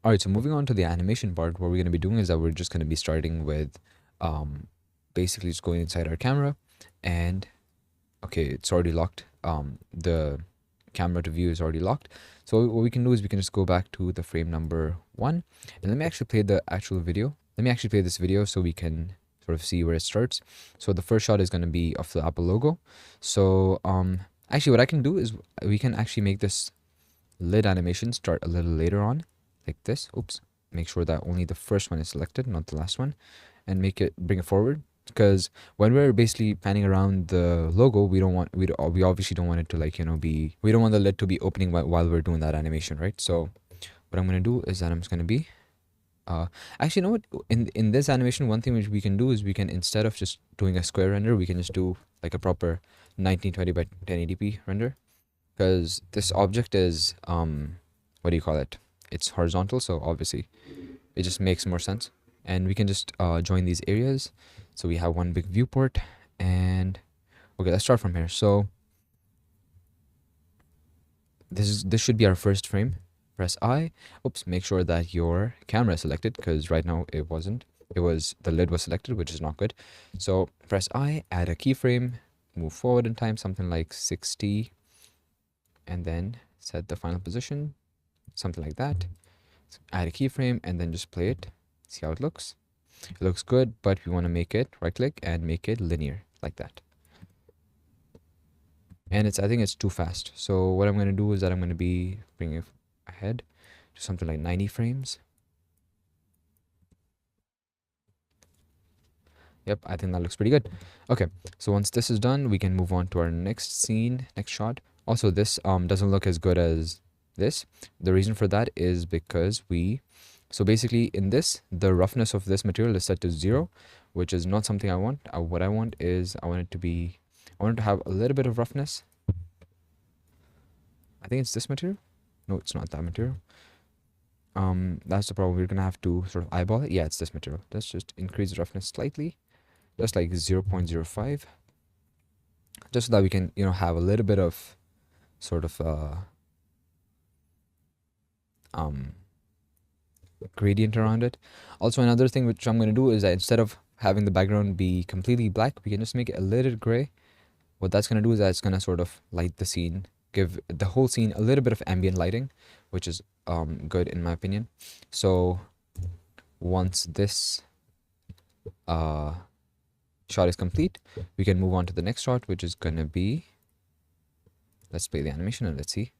All right, so moving on to the animation part, what we're going to be doing is that we're just going to be starting with basically just going inside our camera. And okay, it's already locked. The camera to view is already locked. So what we can do is we can just go back to the frame number 1, and let me actually play the actual video. Let me actually play this video so we can sort of see where it starts. So the first shot is going to be of the Apple logo. So actually what I can do is we can actually make this lid animation start a little later on, like this. Oops. Make sure that only the first one is selected, not the last one, and bring it forward. Because when we're basically panning around the logo, we obviously don't want it to, like, we don't want the lid to be opening while we're doing that animation, right? So what I'm going to do is that I'm just going to be actually, you know what, in this animation, one thing which we can do is we can, instead of just doing a square render, we can just do like a proper 1920 by 1080p render, because this object is what do you call it, it's horizontal, so obviously it just makes more sense. And we can just join these areas, so we have one big viewport. And okay, let's start from here. So this should be our first frame. Press I. Oops, make sure that your camera is selected, because right now it wasn't. The lid was selected, which is not good. So press I, add a keyframe, move forward in time, something like 60, and then set the final position, something like that. So add a keyframe and then just play it. See how it looks. It looks good, but we want to make it, right click and make it linear, like that. And I think it's too fast. So what I'm going to do is that I'm going to be bringing it ahead to something like 90 frames. Yep, I think that looks pretty good. Okay, so once this is done, we can move on to our next scene, next shot. Also, this doesn't look as good as this. The reason for that is because so basically in this, the roughness of this material is set to 0, which is not something I want. What I want is I want it to have a little bit of roughness. I think it's this material. No, it's not that material. That's the problem. We're gonna have to sort of eyeball it. Yeah, it's this material. Let's just increase the roughness slightly, just like 0.05, just so that we can, have a little bit of sort of gradient around it. Also, another thing which I'm going to do is that instead of having the background be completely black, we can just make it a little gray. What that's going to do is that it's going to sort of light the scene, give the whole scene a little bit of ambient lighting, which is good in my opinion. So once this shot is complete, we can move on to the next shot, which is going to be, let's play the animation and let's see.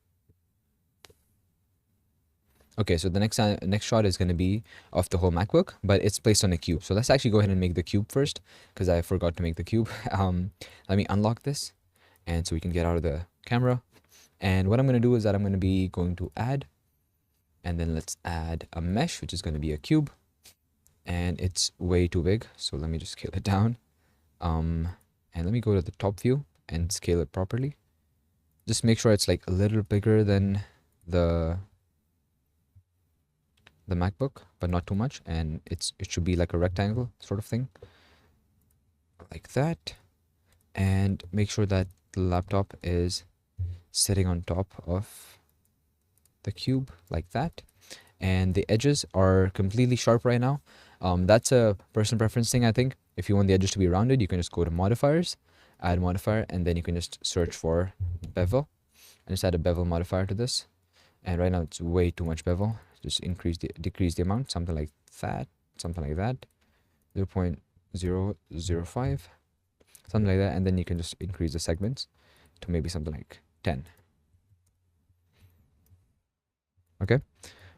Okay, so the next shot is going to be of the whole MacBook, but it's placed on a cube. So let's actually go ahead and make the cube first, because I forgot to make the cube. Let me unlock this, and so we can get out of the camera. And what I'm going to do is that I'm going to be going to add, and then let's add a mesh, which is going to be a cube. And it's way too big, so let me just scale it down. And let me go to the top view and scale it properly. Just make sure it's like a little bigger than the MacBook, but not too much, and it should be like a rectangle sort of thing, like that. And make sure that the laptop is sitting on top of the cube, like that. And the edges are completely sharp right now. That's a personal preference thing, I think. If you want the edges to be rounded, you can just go to modifiers, add modifier, and then you can just search for bevel and just add a bevel modifier to this. And right now it's way too much bevel. Just decrease the amount, something like that, 0.005, something like that, and then you can just increase the segments to maybe something like 10. Okay,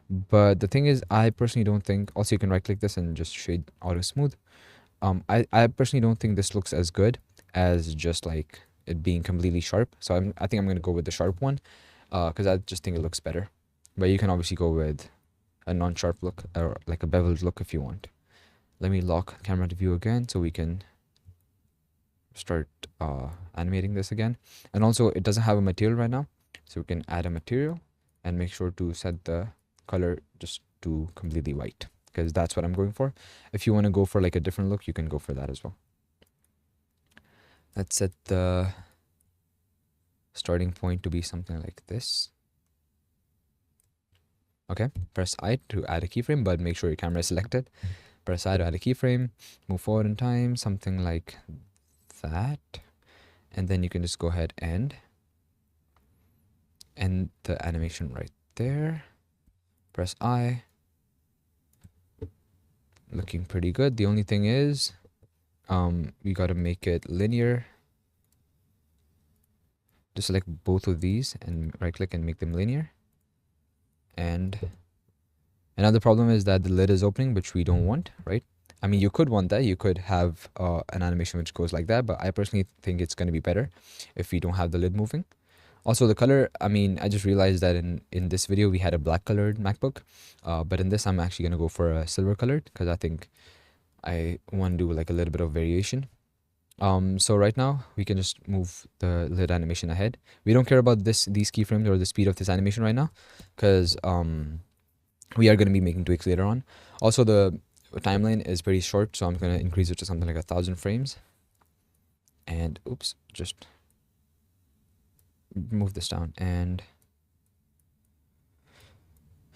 but the thing is, I personally don't think, also you can right click this and just shade auto smooth. I personally don't think this looks as good as just like it being completely sharp, so I think I'm going to go with the sharp one, because I just think it looks better. But you can obviously go with a non-sharp look, or like a beveled look if you want. Let me lock camera to view again so we can start animating this again. And also it doesn't have a material right now, so we can add a material and make sure to set the color just to completely white, because that's what I'm going for. If you want to go for like a different look, you can go for that as well. Let's set the starting point to be something like this. Okay, press I to add a keyframe, but make sure your camera is selected. Press I to add a keyframe, move forward in time, something like that. And then you can just go ahead and end the animation right there. Press I. Looking pretty good. The only thing is, you got to make it linear. Just select both of these and right click and make them linear. And another problem is that the lid is opening, which we don't want, right? I mean, you could want that. You could have an animation which goes like that, but I personally think it's going to be better if we don't have the lid moving. Also, the color, I mean, I just realized that in this video, we had a black colored MacBook, but in this, I'm actually going to go for a silver colored because I think I want to do like a little bit of variation. So right now, we can just move the lid animation ahead. We don't care about these keyframes or the speed of this animation right now because we are going to be making tweaks later on. Also, the timeline is pretty short, so I'm going to increase it to something like 1,000 frames. And oops, just move this down and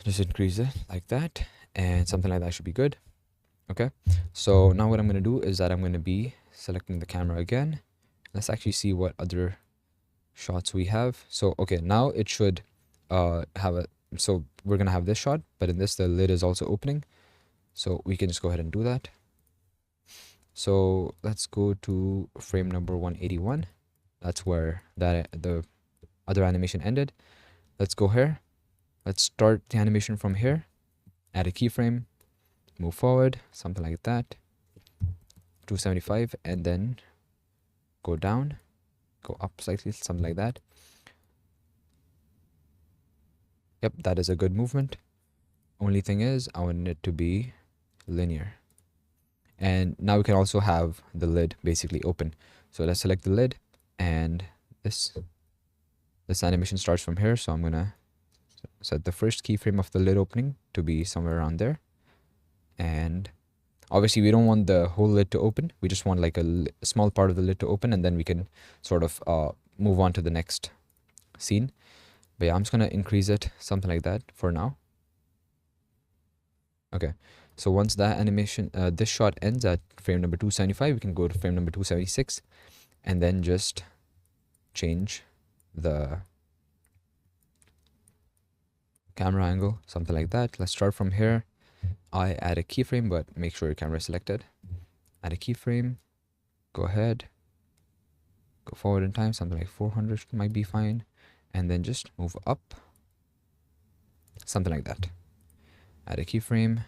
just increase it like that, and something like that should be good. Okay, so now what I'm going to do is that I'm going to be selecting the camera again. Let's actually see what other shots we have. So okay, now it should have a, so we're going to have this shot, but in this the lid is also opening, so we can just go ahead and do that. So let's go to frame number 181. That's where the other animation ended. Let's go here. Let's start the animation from here. Add a keyframe. Move forward, something like that. 275, and then go down, go up slightly, something like that. Yep, that is a good movement. Only thing is, I want it to be linear. And now we can also have the lid basically open. So let's select the lid, and this animation starts from here. So I'm gonna set the first keyframe of the lid opening to be somewhere around there. And obviously we don't want the whole lid to open. We just want like a small part of the lid to open, and then we can sort of move on to the next scene. But yeah, I'm just gonna increase it something like that for now. Okay, so once that animation, this shot ends at frame number 275, we can go to frame number 276 and then just change the camera angle, something like that. Let's start from here. I add a keyframe, but make sure your camera is selected. Add a keyframe, go ahead, go forward in time, something like 400 might be fine, and then just move up, something like that. Add a keyframe.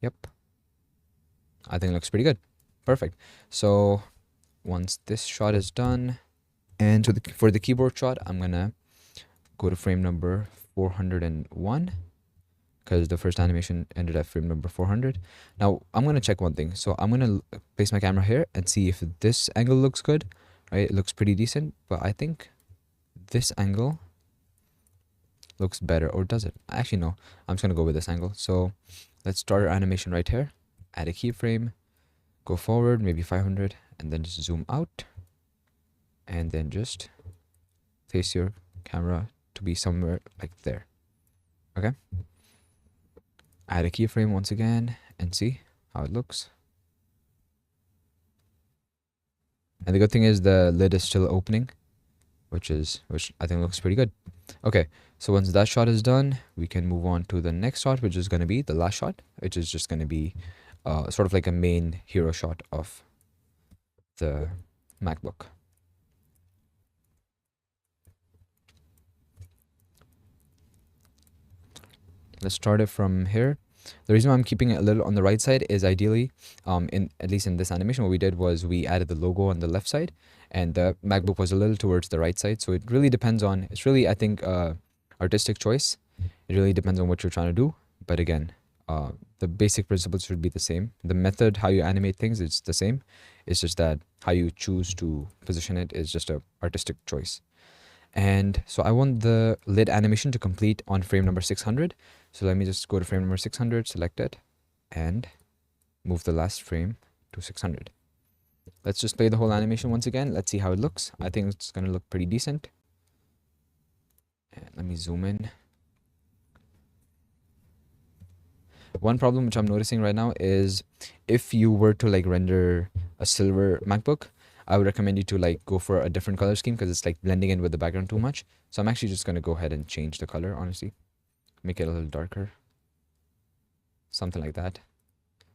Yep, I think it looks pretty good. Perfect. So once this shot is done, and for the keyboard shot, I'm gonna go to frame number 401 because the first animation ended at frame number 400. Now I'm gonna check one thing. So I'm gonna place my camera here and see if this angle looks good. Right, it looks pretty decent, but I think this angle looks better, or does it? Actually, no. I'm just gonna go with this angle. So let's start our animation right here. Add a keyframe, go forward, maybe 500, and then just zoom out, and then just face your camera to be somewhere like there. Okay. Add a keyframe once again and see how it looks. And the good thing is the lid is still opening, which I think looks pretty good. Okay, so once that shot is done, we can move on to the next shot, which is going to be the last shot, which is just going to be sort of like a main hero shot of the MacBook. Let's start it from here. The reason why I'm keeping it a little on the right side is ideally, at least in this animation, what we did was we added the logo on the left side, and the MacBook was a little towards the right side. So it really depends on, it's really, I think, artistic choice. It really depends on what you're trying to do. But again, the basic principles should be the same. The method, how you animate things, it's the same. It's just that how you choose to position it is just a artistic choice. And so I want the lid animation to complete on frame number 600. So let me just go to frame number 600, select it, and move the last frame to 600. Let's just play the whole animation once again. Let's see how it looks. I think it's going to look pretty decent. And let me zoom in. One problem which I'm noticing right now is if you were to like render a silver MacBook, I would recommend you to like go for a different color scheme because it's like blending in with the background too much. So I'm actually just going to go ahead and change the color, honestly. Make it a little darker. Something like that.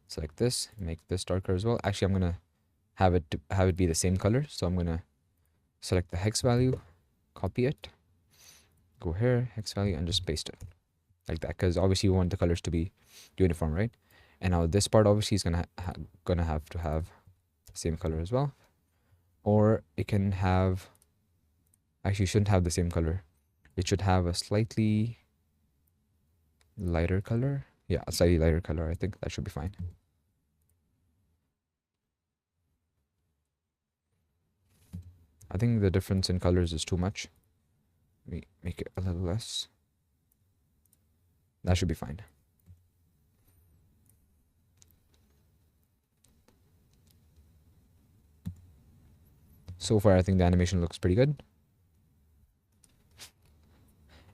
Select this, make this darker as well. Actually, I'm going to have it be the same color. So I'm going to select the hex value, copy it, go here, hex value, and just paste it like that, because obviously you want the colors to be uniform, right? And now this part obviously is gonna have to have the same color as well, or it can have, actually shouldn't have the same color. It should have a slightly lighter color. Yeah, a slightly lighter color. I think that should be fine. I think the difference in colors is too much. Let me make it a little less. That should be fine. So far, I think the animation looks pretty good.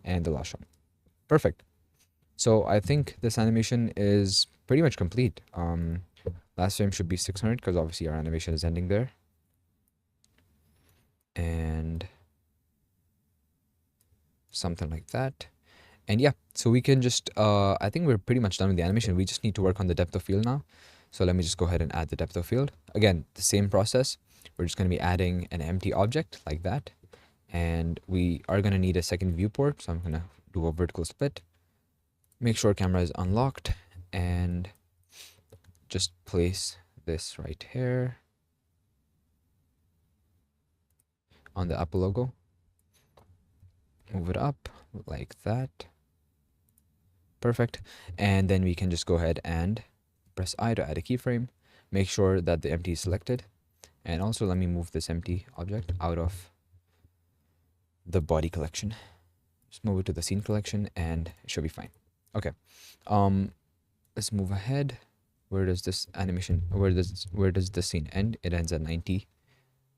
And the last shot. Perfect. So I think this animation is pretty much complete. Last frame should be 600 because obviously our animation is ending there. And something like that. And yeah, so we can just, I think we're pretty much done with the animation. We just need to work on the depth of field now. So let me just go ahead and add the depth of field. Again, the same process. We're just going to be adding an empty object like that. And we are going to need a second viewport. So I'm going to do a vertical split. Make sure camera is unlocked. And just place this right here on the Apple logo. Move it up like that. Perfect. And then we can just go ahead and press I to add a keyframe. Make sure that the empty is selected. And also let me move this empty object out of the body collection. Just move it to the scene collection and it should be fine. Okay. Let's move ahead. Where does this animation, where does the scene end? It ends at 90,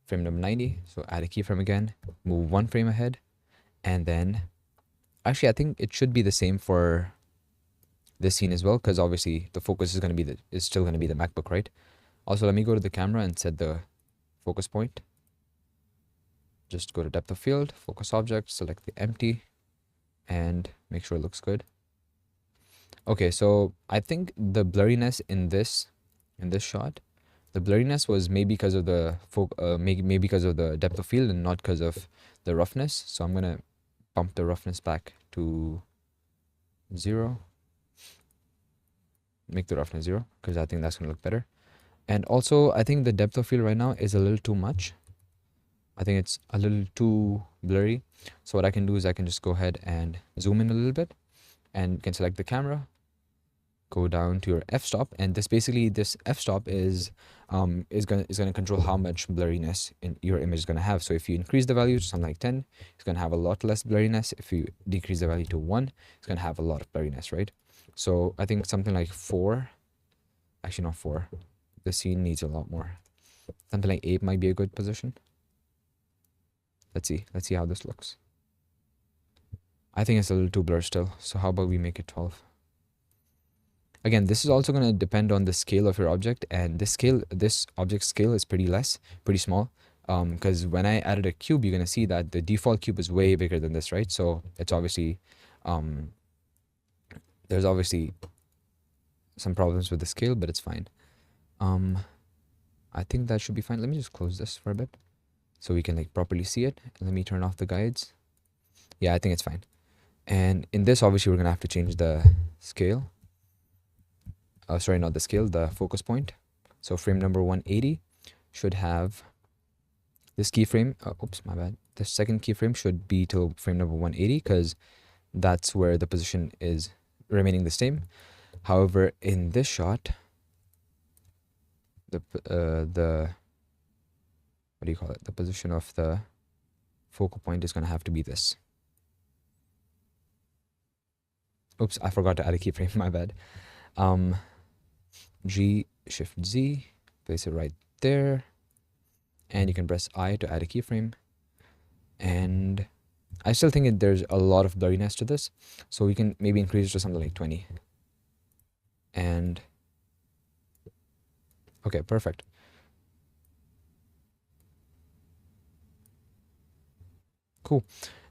frame number 90. So add a keyframe again, move one frame ahead, and then actually I think it should be the same for this scene as well, because obviously the focus is going to be still going to be the MacBook, right? Also, let me go to the camera and set the focus point. Just go to depth of field, focus object, select the empty, and make sure it looks good. Okay, so I think the blurriness in this shot, the blurriness was maybe because of the maybe because of the depth of field and not because of the roughness. So I'm gonna bump the roughness back to 0. Make the roughness 0 because I think that's gonna look better. And also, I think the depth of field right now is a little too much. I think it's a little too blurry. So what I can do is I can just go ahead and zoom in a little bit, and you can select the camera. Go down to your f-stop, and this f-stop is gonna control how much blurriness in your image is gonna have. So if you increase the value to something like 10, it's gonna have a lot less blurriness. If you decrease the value to 1, it's gonna have a lot of blurriness, right? So I think something like 4, actually not 4. The scene needs a lot more. Something like 8 might be a good position. Let's see how this looks. I think it's a little too blurred still. So how about we make it 12? Again, this is also going to depend on the scale of your object, and this object scale is pretty small. Because when I added a cube, you're going to see that the default cube is way bigger than this, right? So it's obviously, there's obviously some problems with the scale, but it's fine. I think that should be fine. Let me just close this for a bit so we can like properly see it. Let me turn off the guides. Yeah, I think it's fine. And in this, obviously, we're going to have to change the scale. Sorry, not the scale, the focus point. So frame number 180 should have this keyframe. Oops, my bad. The second keyframe should be till frame number 180 because that's where the position is remaining the same. However, in this shot, the what do you call it? The position of the focal point is going to have to be this. Oops, I forgot to add a keyframe. My bad. G, Shift Z, place it right there, and you can press I to add a keyframe. And I still think there's a lot of blurriness to this, so we can maybe increase it to something like 20. And okay, perfect. Cool.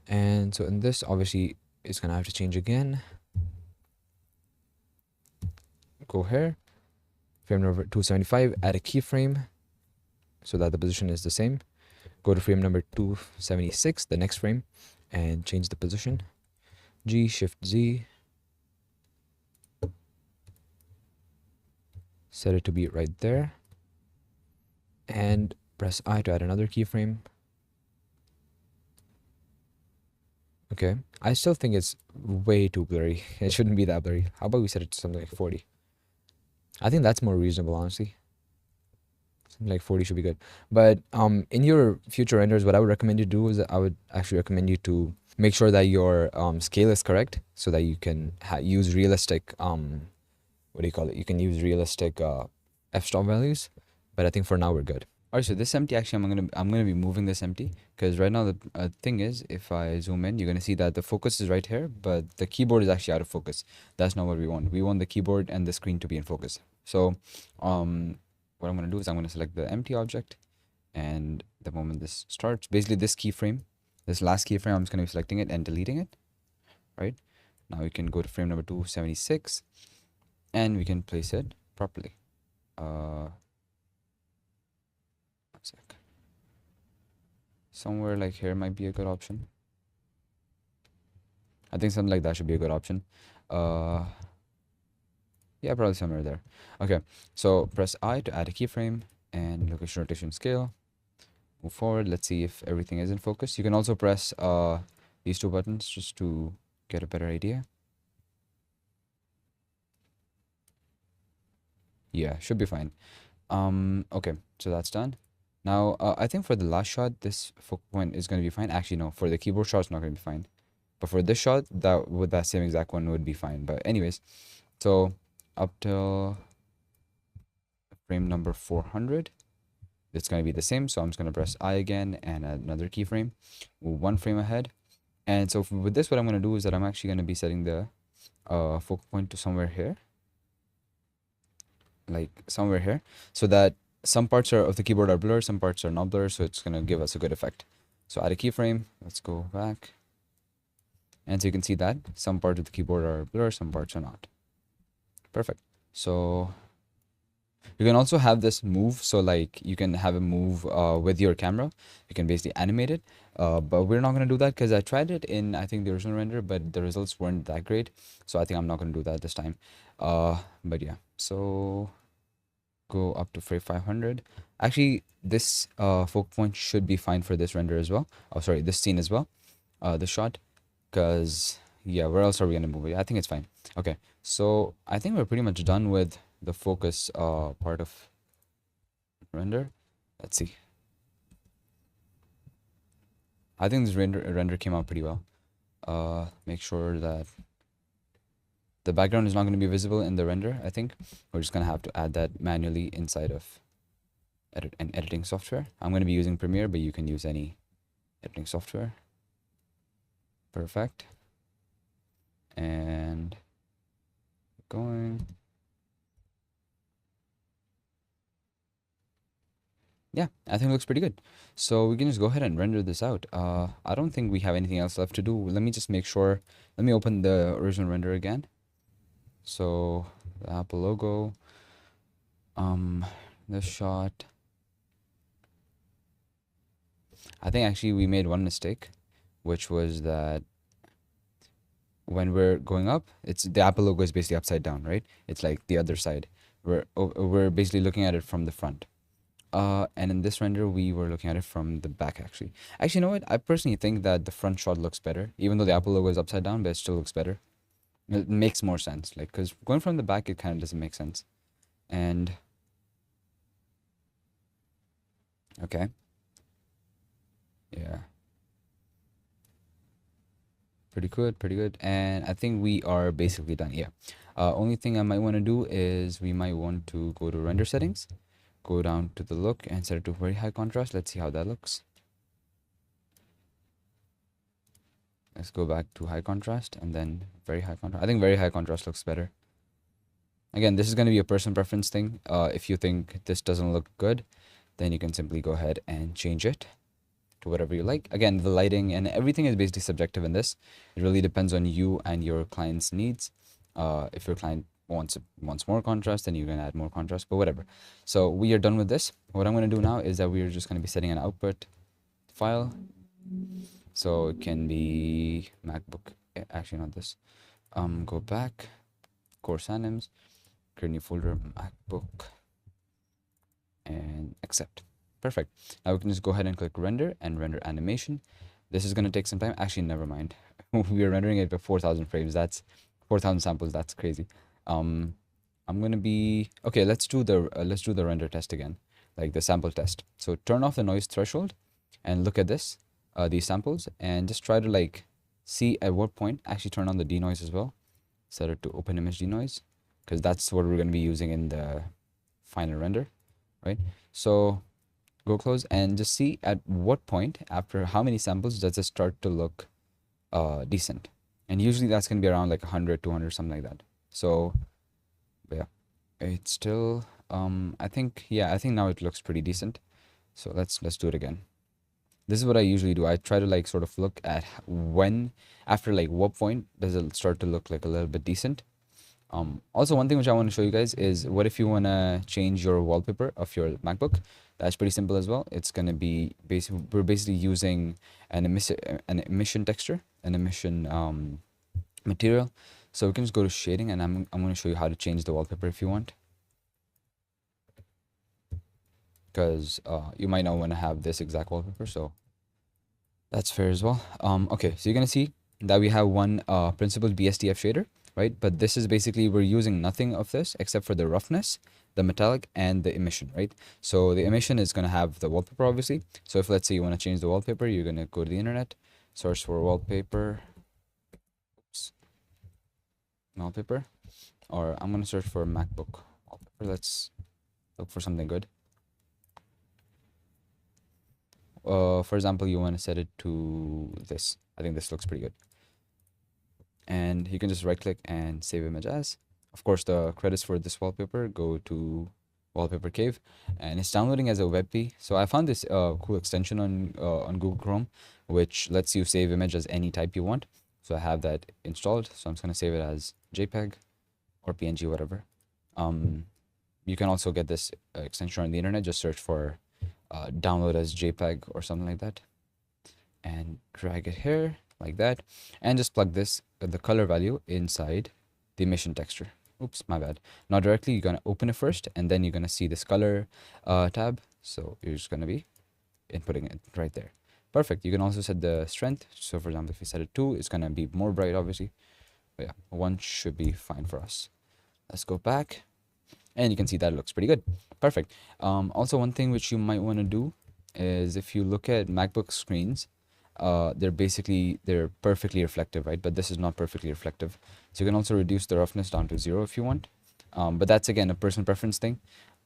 And so in this, obviously, it's gonna have to change again. Go here, frame number 275, add a keyframe so that the position is the same. Go to frame number 276, the next frame, and change the position. G, Shift Z, set it to be right there, and press I to add another keyframe. Okay, I still think it's way too blurry. It shouldn't be that blurry. How about we set it to something like 40? I think that's more reasonable, honestly. Something like 40 should be good. But in your future renders, what I would recommend you do is that I would actually recommend you to make sure that your scale is correct so that you can use realistic, what do you call it? You can use realistic f-stop values. But I think for now we're good. Alright, so this empty, actually I'm gonna be moving this empty because right now the thing is, if I zoom in, you're gonna see that the focus is right here, but the keyboard is actually out of focus. That's not what we want. We want the keyboard and the screen to be in focus. So what I'm gonna do is I'm gonna select the empty object, and the moment this starts, basically this keyframe, this last keyframe, I'm just gonna be selecting it and deleting it. Right now we can go to frame number 276 and we can place it properly. One sec. Somewhere like here might be a good option. I think something like that should be a good option. Yeah, probably somewhere there. Okay, so press I to add a keyframe and location, rotation, scale. Move forward. Let's see if everything is in focus. You can also press these two buttons just to get a better idea. Yeah, should be fine. Okay, so that's done. Now, I think for the last shot, this focal point is going to be fine. Actually, no, for the keyboard shot, it's not going to be fine. But for this shot, that with that same exact one would be fine. But anyways, so up till frame number 400, it's going to be the same. So I'm just going to press I again and add another keyframe, move one frame ahead. And so with this, what I'm going to do is that I'm actually going to be setting the focal point to somewhere here. Like somewhere here, so that some parts of the keyboard are blurred, some parts are not blurred, so it's gonna give us a good effect. So add a keyframe, let's go back, and so you can see that some parts of the keyboard are blurred, some parts are not. Perfect. So you can also have this move, so like you can have a move with your camera. You can basically animate it, but we're not gonna do that because I tried it in, I think, the original render, but the results weren't that great, so I think I'm not gonna do that this time. But yeah, so go up to frame 500. Actually, this focal point should be fine for this render as well. Oh, sorry, this scene as well, the shot, because yeah, where else are we gonna move it? I think it's fine. Okay, so I think we're pretty much done with the focus part of render. Let's see. I think this render came out pretty well. Make sure that the background is not going to be visible in the render. I think we're just going to have to add that manually inside of editing software. I'm going to be using Premiere, but you can use any editing software. Perfect. And going. Yeah, I think it looks pretty good. So we can just go ahead and render this out. I don't think we have anything else left to do. Let me just make sure. Let me open the original render again. So the Apple logo, this shot. I think actually we made one mistake, which was that when we're going up, it's the Apple logo is basically upside down, right? It's like the other side. We're basically looking at it from the front. And in this render, we were looking at it from the back, actually. Actually, you know what? I personally think that the front shot looks better, even though the Apple logo is upside down, but it still looks better. It makes more sense, like, because going from the back, it kind of doesn't make sense. And okay, yeah, pretty good, pretty good. And I think we are basically done. Yeah. Only thing I might want to do is we might want to go to render settings, go down to the look and set it to very high contrast. Let's see how that looks. Let's go back to high contrast and then very high contrast. I think very high contrast looks better. Again, this is going to be a personal preference thing. If you think this doesn't look good, then you can simply go ahead and change it to whatever you like. Again, the lighting and everything is basically subjective in this. It really depends on you and your client's needs. If your client wants more contrast, then you can add more contrast, but whatever. So we are done with this. What I'm going to do now is that we are just going to be setting an output file. So it can be MacBook. Actually, not this. Go back, course anims, create a new folder, MacBook, and accept. Perfect. Now we can just go ahead and click render and render animation. This is going to take some time. Actually, never mind. We are rendering it at 4,000 frames. That's 4,000 samples. That's crazy. I'm going to be okay. Let's do the render test again, like the sample test. So turn off the noise threshold and look at this, these samples, and just try to like see at what point. Actually, turn on the denoise as well. Set it to open image denoise, because that's what we're going to be using in the final render, right? So go close and just see at what point, after how many samples, does it start to look decent. And usually that's going to be around like 100, 200, something like that. So yeah, it's still I think now it looks pretty decent. So let's do it again. This is what I usually do. I try to like sort of look at when, after like what point does it start to look like a little bit decent. Also, one thing which I want to show you guys is what if you want to change your wallpaper of your MacBook. That's pretty simple as well. It's going to be we're basically using an emission texture, an emission material. So we can just go to shading, and I'm going to show you how to change the wallpaper if you want, because you might not want to have this exact wallpaper, so that's fair as well. Okay, so you're going to see that we have one principled BSDF shader, right? But this is basically, we're using nothing of this except for the roughness, the metallic, and the emission, right? So the emission is going to have the wallpaper, obviously. So if let's say you want to change the wallpaper, you're going to go to the internet, search for wallpaper, wallpaper, or I'm going to search for MacBook wallpaper. Let's look for something good. For example, you want to set it to this. I think this looks pretty good. And you can just right click and save image as. Of course, the credits for this wallpaper go to Wallpaper Cave, and it's downloading as a WebP. So I found this cool extension on Google Chrome, which lets you save image as any type you want. So I have that installed. So I'm just gonna save it as JPEG or PNG, whatever. You can also get this extension on the internet. Just search for download as JPEG or something like that, and drag it here like that, and just plug this the color value inside the emission texture. Oops, my bad. Not directly. You're gonna open it first, and then you're gonna see this color tab. So you're just gonna be inputting it right there. Perfect. You can also set the strength. So for example, if you set it 2, it's gonna be more bright, obviously. But yeah, 1 should be fine for us. Let's go back, and you can see that it looks pretty good. Perfect. Also, one thing which you might want to do is, if you look at MacBook screens, they're perfectly reflective, right? But this is not perfectly reflective. So you can also reduce the roughness down to 0 if you want. But that's again a personal preference thing.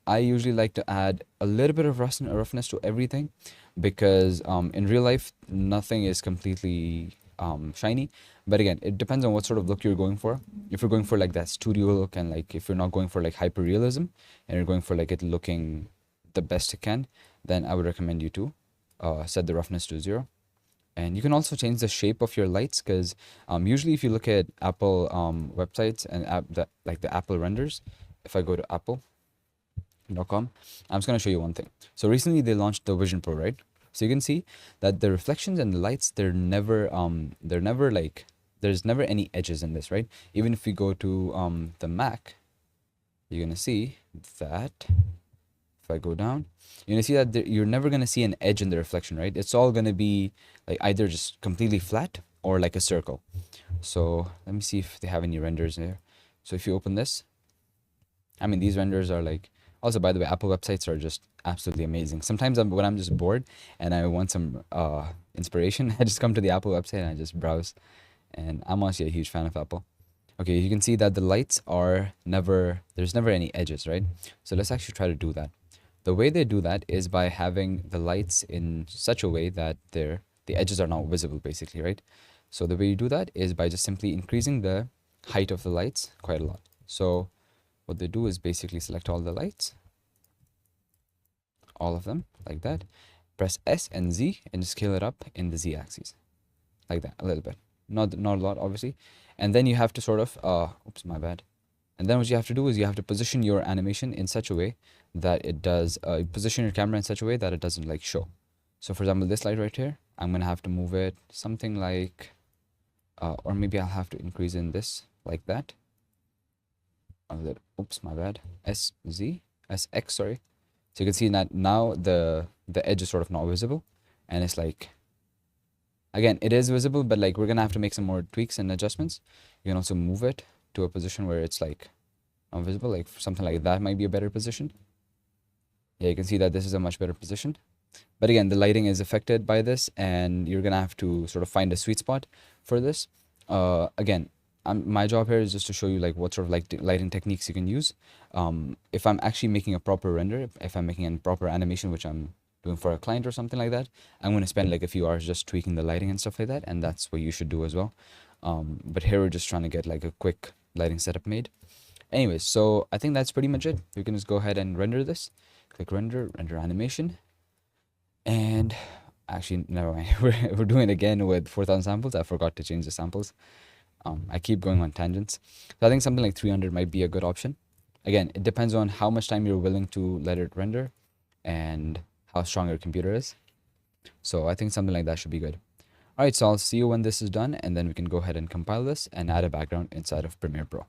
I usually like to add a little bit of roughness to everything, because in real life nothing is completely shiny. But again, it depends on what sort of look you're going for. If you're going for like that studio look, and like if you're not going for like hyper realism, and you're going for like it looking the best it can, then I would recommend you to set the roughness to 0. And you can also change the shape of your lights, because usually if you look at Apple websites and like the Apple renders, if I go to apple.com, I'm just going to show you one thing. So recently they launched the Vision Pro, right? So you can see that the reflections and the lights, they're never like, there's never any edges in this, right? Even if we go to the Mac, you're going to see that if I go down, you're going to see that you're never going to see an edge in the reflection, right? It's all going to be like either just completely flat or like a circle. So let me see if they have any renders there. So if you open this, I mean, these renders are like, also, by the way, Apple websites are just absolutely amazing. Sometimes when I'm just bored and I want some inspiration, I just come to the Apple website and I just browse. And I'm honestly a huge fan of Apple. Okay, you can see that the lights are there's never any edges, right? So let's actually try to do that. The way they do that is by having the lights in such a way that the edges are not visible, basically, right? So the way you do that is by just simply increasing the height of the lights quite a lot. So what they do is basically select all the lights, all of them like that, press S and Z and scale it up in the Z axis like that a little bit, not a lot obviously. And then you have to sort of oops, my bad. And then what you have to do is you have to position your animation in such a way that it does position your camera in such a way that it doesn't like show. So for example, this light right here, I'm gonna have to move it something like or maybe I'll have to increase in this like that. Oops, my bad. SX, sorry. So you can see that now the edge is sort of not visible, and it's like, again, it is visible, but like we're gonna have to make some more tweaks and adjustments. You can also move it to a position where it's like not visible, like something like that might be a better position. Yeah, you can see that this is a much better position. But again, the lighting is affected by this, and you're gonna have to sort of find a sweet spot for this. Again, my job here is just to show you like what sort of like lighting techniques you can use. If I'm actually making a proper render, if I'm making a proper animation, which I'm doing for a client or something like that, I'm going to spend like a few hours just tweaking the lighting and stuff like that, and that's what you should do as well. But here we're just trying to get like a quick lighting setup made. Anyways, so I think that's pretty much it. You can just go ahead and render this. Click render, render animation. And actually, never mind. We're doing it again with 4,000 samples. I forgot to change the samples. I keep going on tangents. So I think something like 300 might be a good option. Again, it depends on how much time you're willing to let it render and how strong your computer is. So I think something like that should be good. All right, so I'll see you when this is done, and then we can go ahead and compile this and add a background inside of Premiere Pro.